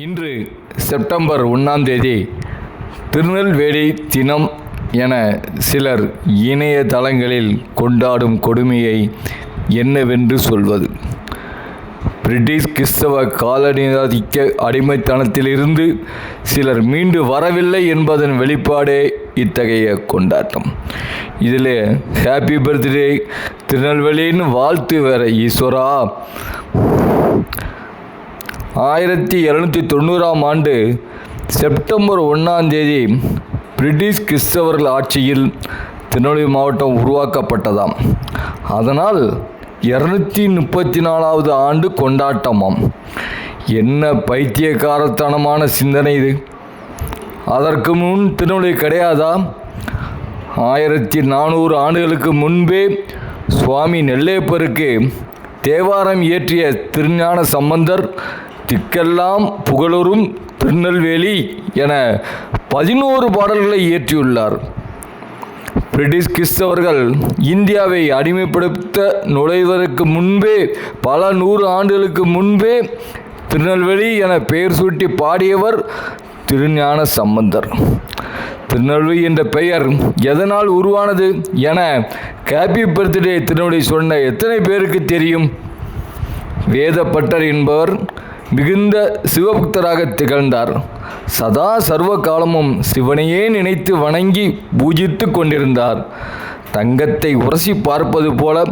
இன்று செப்டம்பர் 1ஆம் தேதி திருநெல்வேலி தினம் என சிலர் இணையதளங்களில் கொண்டாடும் கொடுமையை என்னவென்று சொல்வது? பிரிட்டிஷ் கிறிஸ்தவ காலனியாதிக்க அடிமைத்தனத்திலிருந்து சிலர் மீண்டு வரவில்லை என்பதன் வெளிப்பாடே இத்தகைய கொண்டாட்டம். இதில் ஹாப்பி பர்த்டே திருநெல்வேலின்னு வாழ்த்து வேற. ஈஸ்வரா, 1790ஆம் ஆண்டு செப்டம்பர் 1ஆம் தேதி பிரிட்டிஷ் கிறிஸ்தவர்கள் ஆட்சியில் திருநெல்வேலி மாவட்டம் உருவாக்கப்பட்டதாம். அதனால் 234வது ஆண்டு கொண்டாட்டமாம். என்ன பைத்தியக்காரத்தனமான சிந்தனை இது! அதற்கு முன் திருநெல்வேலி கிடையாதா? 1400 ஆண்டுகளுக்கு முன்பே சுவாமி நெல்லையப்பருக்கு தேவாரம் இயற்றிய திருஞான சம்பந்தர் திக்கெல்லாம் புகழுறும் திருநெல்வேலி என 11 பாடல்களை இயற்றியுள்ளார். பிரிட்டிஷ் கிறிஸ்தவர்கள் இந்தியாவை அடிமைப்படுத்த நுழைவதற்கு முன்பே, பல 100 ஆண்டுகளுக்கு முன்பே திருநெல்வேலி என பெயர் சூட்டி பாடியவர் திருஞான சம்பந்தர். திருநெல்வேலி என்ற பெயர் எதனால் உருவானது என ஹாப்பி பர்த்டே திருநெல்வேலி சொன்ன எத்தனை பேருக்கு தெரியும்? வேதப்பட்டர் என்பவர் மிகுந்த சிவபக்தராக திகழ்ந்தார். சதா சர்வ காலமும் சிவனையே நினைத்து வணங்கி பூஜித்து கொண்டிருந்தார். தங்கத்தை உரசி பார்ப்பது போல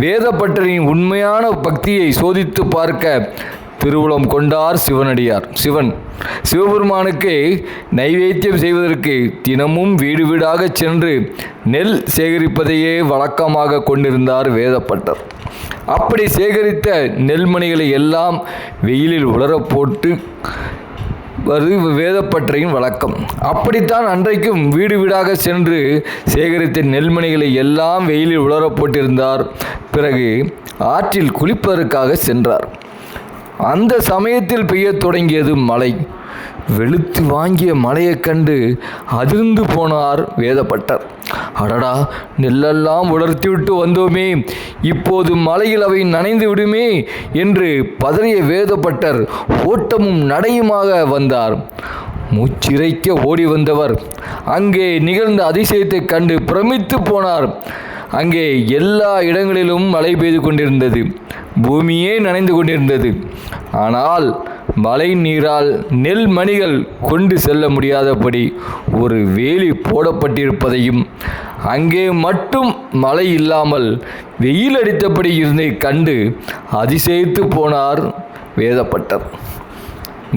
வேதப்பட்டரின் உண்மையான பக்தியை சோதித்து பார்க்க திருவுளம் கொண்டார் சிவனடியார். சிவபெருமானுக்கு நைவேத்தியம் செய்வதற்கு தினமும் வீடு வீடாக சென்று நெல் சேகரிப்பதையே வழக்கமாக கொண்டிருந்தார் வேதப்பட்டர். அப்படி சேகரித்த நெல்மணிகளை எல்லாம் வெயிலில் உலரப் போட்டு வேதப்பட்டரின் வழக்கம். அப்படித்தான் அன்றைக்கும் வீடு வீடாக சென்று சேகரித்த நெல்மணிகளை எல்லாம் வெயிலில் உலரப் போட்டிருந்தார். பிறகு ஆற்றில் குளிப்பதற்காக சென்றார். அந்த சமயத்தில் பெய்யத் தொடங்கியது மழை. வெளுத்து வாங்கிய மழையைக் கண்டு அதிர்ந்து போனார் வேதப்பட்டர். அடடா, நெல்லெல்லாம் உலர்த்திவிட்டு வந்தோமே, இப்போது மழையில் அவை நனைந்து விடுமே என்று பதறிய வேதப்பட்டர் ஓட்டமும் நடையுமாக வந்தார். மூச்சிறைக்க ஓடி வந்தவர் அங்கே நிகழ்ந்த அதிசயத்தை கண்டு பிரமித்து போனார். அங்கே எல்லா இடங்களிலும் மழை பெய்து கொண்டிருந்தது. பூமியே நனைந்து கொண்டிருந்தது. ஆனால் மழை நீரால் நெல் மணிகள் கொண்டு செல்ல முடியாதபடி ஒரு வேலி போடப்பட்டிருப்பதையும், அங்கே மட்டும் மழை இல்லாமல் வெயில் அடித்தபடி இருந்ததை கண்டு அதிசயித்து போனார் வேதப்பட்டர்.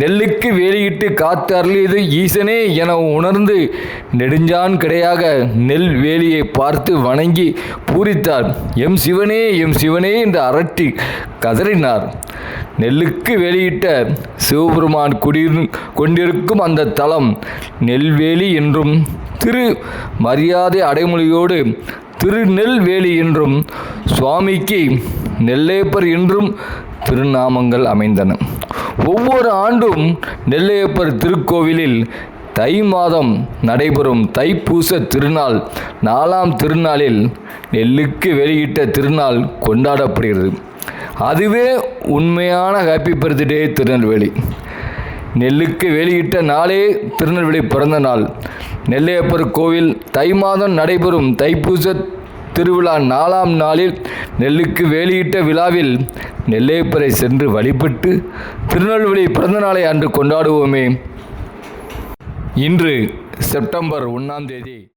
நெல்லுக்கு வேலியிட்டு காத்து அருளியது ஈசனே என உணர்ந்து நெடுஞ்சான் கிடையாக நெல் வேலியை பார்த்து வணங்கி பூரித்தார். எம் சிவனே, எம் சிவனே என்று அரட்டி கதறினார். நெல்லுக்கு வேலியிட்ட சிவபெருமான் கொண்டிருக்கும் அந்த தலம் நெல்வேலி என்றும், திரு மரியாதை அடைமொழியோடு திருநெல்வேலி என்றும், சுவாமிக்கு நெல்லையப்பர் என்றும் திருநாமங்கள் அமைந்தன. ஒவ்வொரு ஆண்டும் நெல்லையப்பர் திருக்கோவிலில் தை மாதம் நடைபெறும் தைப்பூச திருநாள் 4ஆம் திருநாளில் நெல்லுக்கு வெளியிட்ட திருநாள் கொண்டாடப்படுகிறது. அதுவே உண்மையான ஹாப்பி பர்த்டே திருநெல்வேலி. நெல்லுக்கு வெளியிட்ட நாளே திருநெல்வேலி பிறந்த நாள். நெல்லையப்பர் கோவில் தை மாதம் நடைபெறும் தைப்பூச திருவிழா 4ஆம் நாளில் நெல்லுக்கு வேலியிட்ட விழாவில் நெல்லையப்பரை சென்று வழிபட்டு திருநெல்வேலி பிறந்த நாளை அன்று கொண்டாடுவோமே. இன்று செப்டம்பர் 1ஆம் தேதி